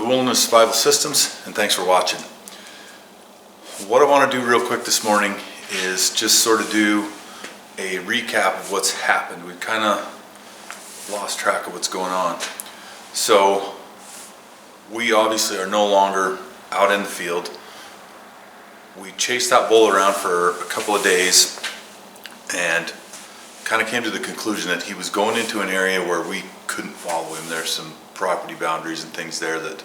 to Wilderness Survival Systems, and thanks for watching. What I want to do real quick this morning is just sort of do a recap of what's happened. We've kind of lost track of what's going on. So we obviously are no longer out in the field. We chased that bull around for a couple of days and kind of came to the conclusion that he was going into an area where we couldn't follow him. There's some property boundaries and things there that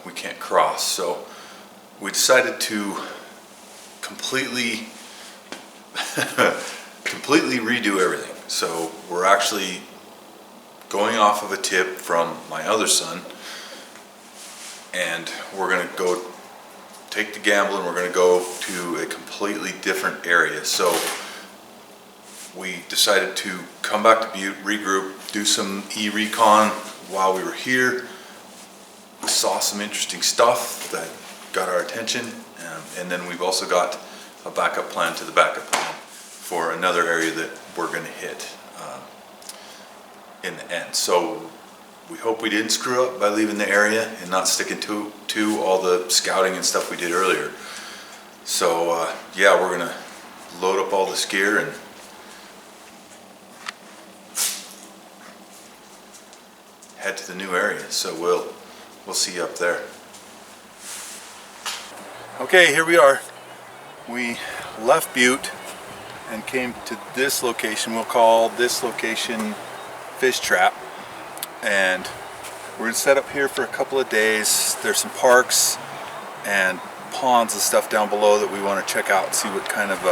we can't cross. So we decided to completely redo everything. So we're actually going off of a tip from my other son, and we're going to go take the gamble and we're going to go to a completely different area. So we decided to come back to Butte, regroup, do some e-recon while we were here. We saw some interesting stuff that got our attention, and then we've also got a backup plan to the backup plan for another area that we're going to hit in the end. So we hope we didn't screw up by leaving the area and not sticking to all the scouting and stuff we did earlier. So yeah, we're going to load up all this gear and head to the new area. So we'll see you up there. Okay, here we are. We left Butte and came to this location. We'll call this location Fish Trap, and we're gonna set up here for a couple of days. There's some parks and ponds and stuff down below that we want to check out and see what kind of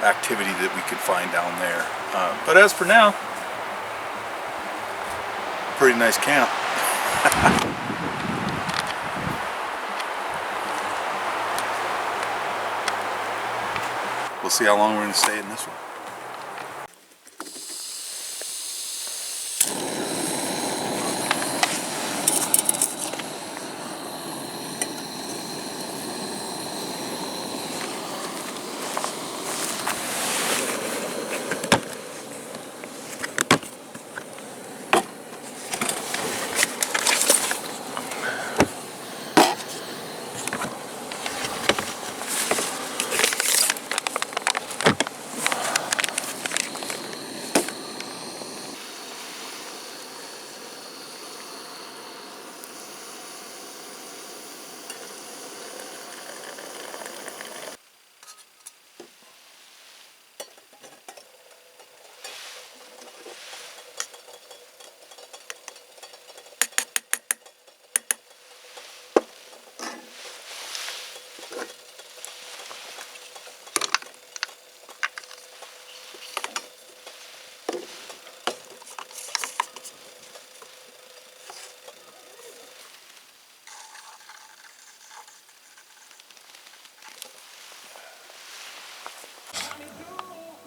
activity that we can find down there. But as for now, pretty nice camp. We'll see how long we're going to stay in this one.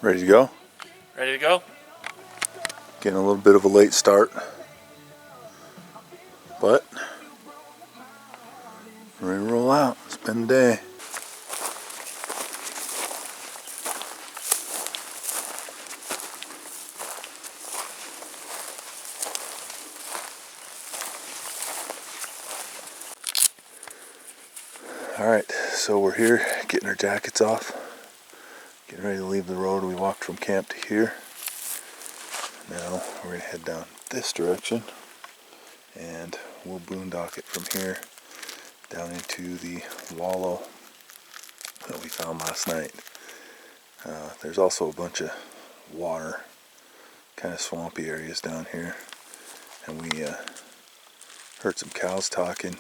Ready to go? Ready to go? Getting a little bit of a late start, but we're ready to roll out. It's been a day. Alright, so we're here getting our jackets off, getting ready to leave the road. We walked from camp to here. Now we're going to head down this direction and we'll boondock it from here down into the wallow that we found last night. There's also a bunch of water, kind of swampy areas down here, and we heard some cows talking,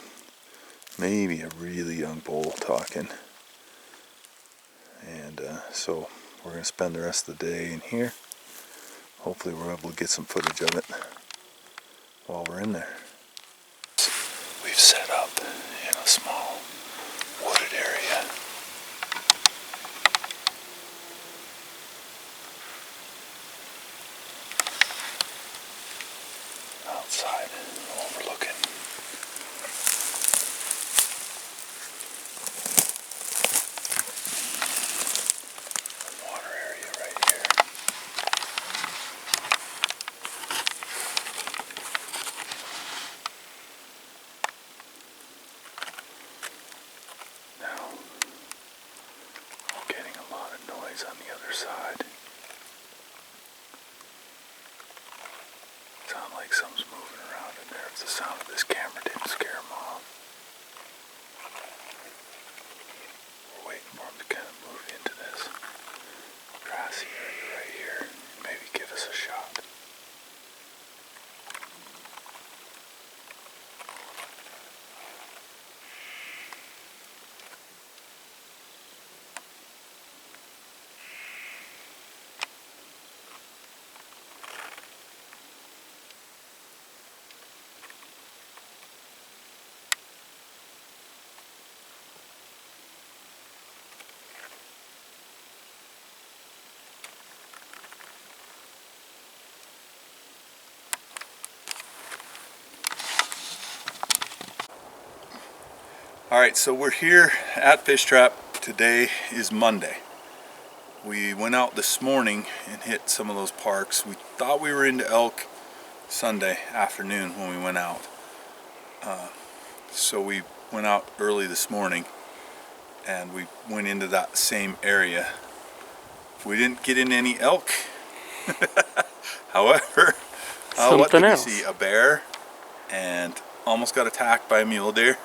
maybe a really young bull talking, and so we're going to spend the rest of the day in here. Hopefully we're able to get some footage of it while we're in there. We've set up in a small wooded area. Outside, overlooking water area right here. All right, so we're here at Fish Trap. Today is Monday. We went out this morning and hit some of those parks. We thought we were into elk Sunday afternoon when we went out. So we went out early this morning and we went into that same area. We didn't get in any elk. However, what did we see? A bear, and almost got attacked by a mule deer.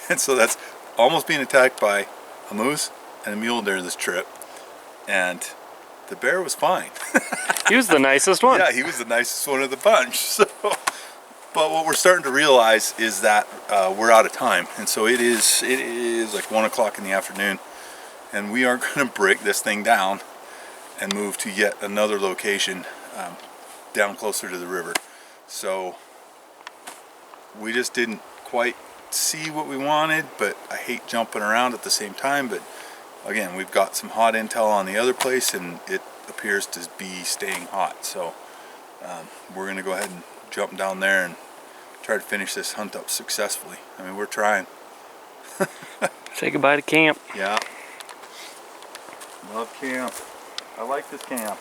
And so that's almost being attacked by a moose and a mule deer this trip. And the bear was fine. He was the nicest one. Yeah, he was the nicest one of the bunch. So, but what we're starting to realize is that we're out of time. And so it is like 1 o'clock in the afternoon. And we are going to break this thing down and move to yet another location down closer to the river. So we just didn't quite see what we wanted, but I hate jumping around at the same time. But again, we've got some hot intel on the other place and it appears to be staying hot. So we're going to go ahead and jump down there and try to finish this hunt up successfully. I mean, we're trying. Say goodbye to camp. Yeah. Love camp. I like this camp.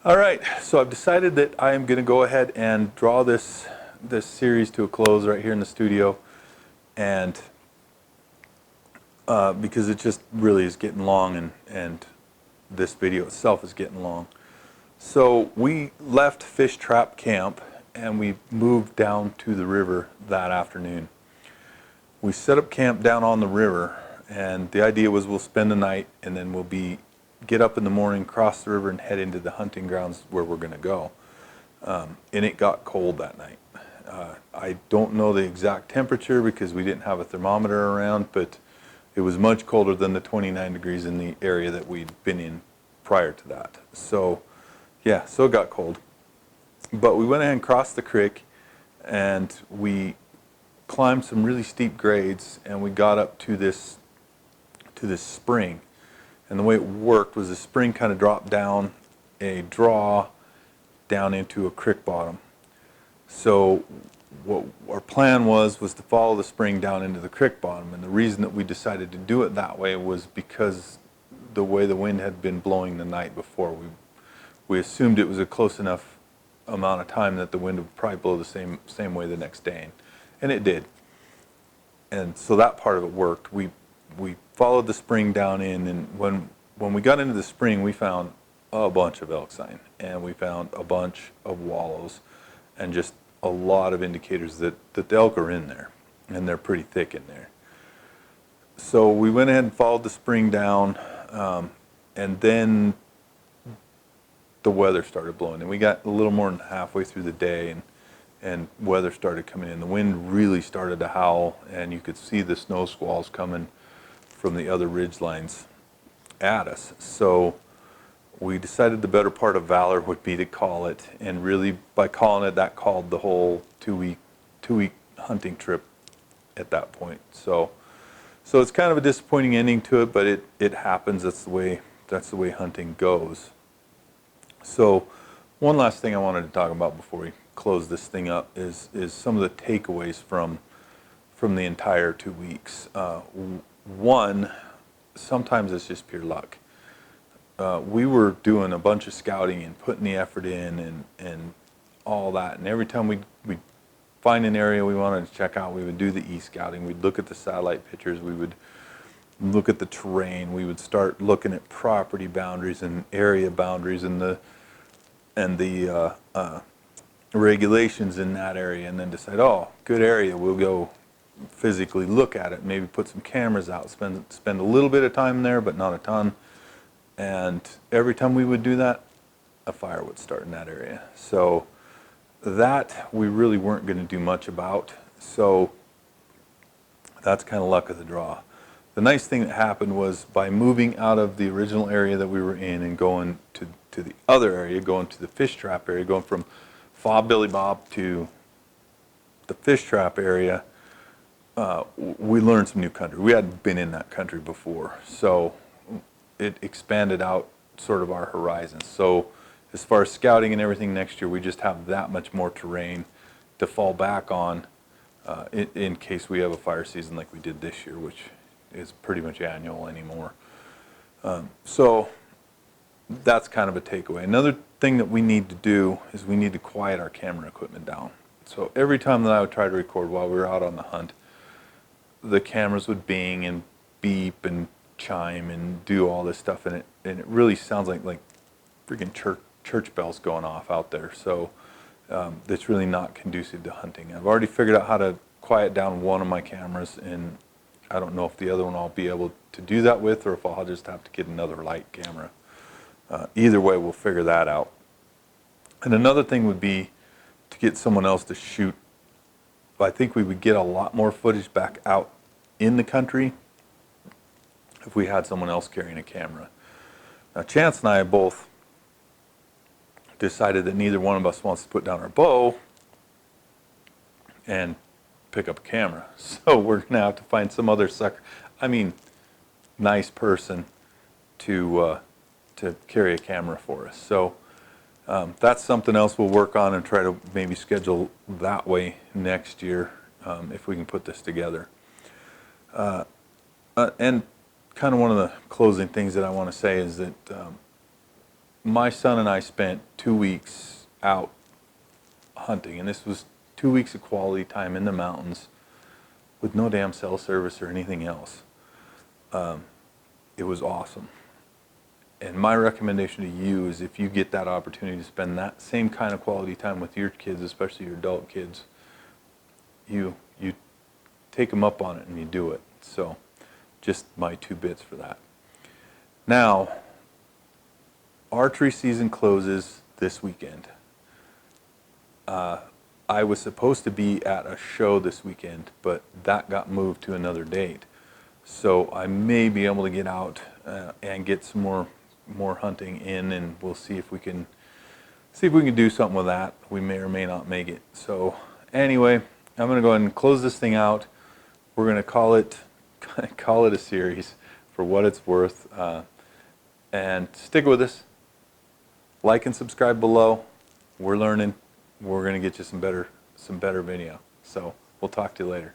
All right, so I've decided that I am going to go ahead and draw this series to a close right here in the studio, and because it just really is getting long, and this video itself is getting long. So we left Fish Trap Camp and we moved down to the river that afternoon. We set up camp down on the river, and the idea was we'll spend the night and then we'll get up in the morning, cross the river, and head into the hunting grounds where we're going to go. And it got cold that night. I don't know the exact temperature because we didn't have a thermometer around, but it was much colder than the 29 degrees in the area that we'd been in prior to that. So yeah, so it got cold. But we went ahead and crossed the creek, and we climbed some really steep grades, and we got up to this spring. And the way it worked was the spring kind of dropped down a draw down into a creek bottom. So what our plan was to follow the spring down into the creek bottom. And the reason that we decided to do it that way was because the way the wind had been blowing the night before. We assumed it was a close enough amount of time that the wind would probably blow the same way the next day. And it did. And so that part of it worked. We followed the spring down in, and when we got into the spring, we found a bunch of elk sign, and we found a bunch of wallows, and just a lot of indicators that the elk are in there, and they're pretty thick in there. So we went ahead and followed the spring down, and then the weather started blowing, and we got a little more than halfway through the day, and weather started coming in. The wind really started to howl, and you could see the snow squalls coming from the other ridge lines at us. So we decided the better part of valor would be to call it, and really by calling it, that called the whole two-week hunting trip at that point. So it's kind of a disappointing ending to it, but it happens. That's the way hunting goes. So one last thing I wanted to talk about before we close this thing up is some of the takeaways from the entire 2 weeks. One, sometimes it's just pure luck. We were doing a bunch of scouting and putting the effort in and all that, and every time we'd find an area we wanted to check out, we would do the e-scouting. We'd look at the satellite pictures, we would look at the terrain, we would start looking at property boundaries and area boundaries and the regulations in that area, and then decide, oh, good area, we'll go physically look at it, maybe put some cameras out, spend a little bit of time there, but not a ton. And every time we would do that, a fire would start in that area. So that we really weren't going to do much about. So that's kind of luck of the draw. The nice thing that happened was by moving out of the original area that we were in and going to the other area, going to the Fish Trap area, going from Fob Billy Bob to the Fish Trap area, we learned some new country. We hadn't been in that country before, so it expanded out sort of our horizons. So as far as scouting and everything next year, we just have that much more terrain to fall back on in case we have a fire season like we did this year, which is pretty much annual anymore. So that's kind of a takeaway. Another thing that we need to do is we need to quiet our camera equipment down. So every time that I would try to record while we were out on the hunt, the cameras would bing and beep and chime and do all this stuff, and it really sounds like freaking church bells going off out there. So that's really not conducive to hunting. I've already figured out how to quiet down one of my cameras, and I don't know if the other one I'll be able to do that with, or if I'll just have to get another light camera. Either way, we'll figure that out. And another thing would be to get someone else to shoot. I think we would get a lot more footage back out in the country if we had someone else carrying a camera. Now, Chance and I both decided that neither one of us wants to put down our bow and pick up a camera. So we're going to have to find some other nice person to carry a camera for us. So that's something else we'll work on and try to maybe schedule that way next year if we can put this together. And kind of one of the closing things that I want to say is that my son and I spent 2 weeks out hunting, and this was 2 weeks of quality time in the mountains with no damn cell service or anything else. It was awesome. And my recommendation to you is if you get that opportunity to spend that same kind of quality time with your kids, especially your adult kids, you take them up on it and you do it. So just my 2 bits for that. Now, archery season closes this weekend. I was supposed to be at a show this weekend, but that got moved to another date. So I may be able to get out and get some more hunting in, and we'll see if we can do something with that. We may or may not make it. So anyway, I'm going to go ahead and close this thing out. We're going to call it a series for what it's worth, and stick with us. Like and subscribe below. We're learning. We're going to get you some better video. So we'll talk to you later.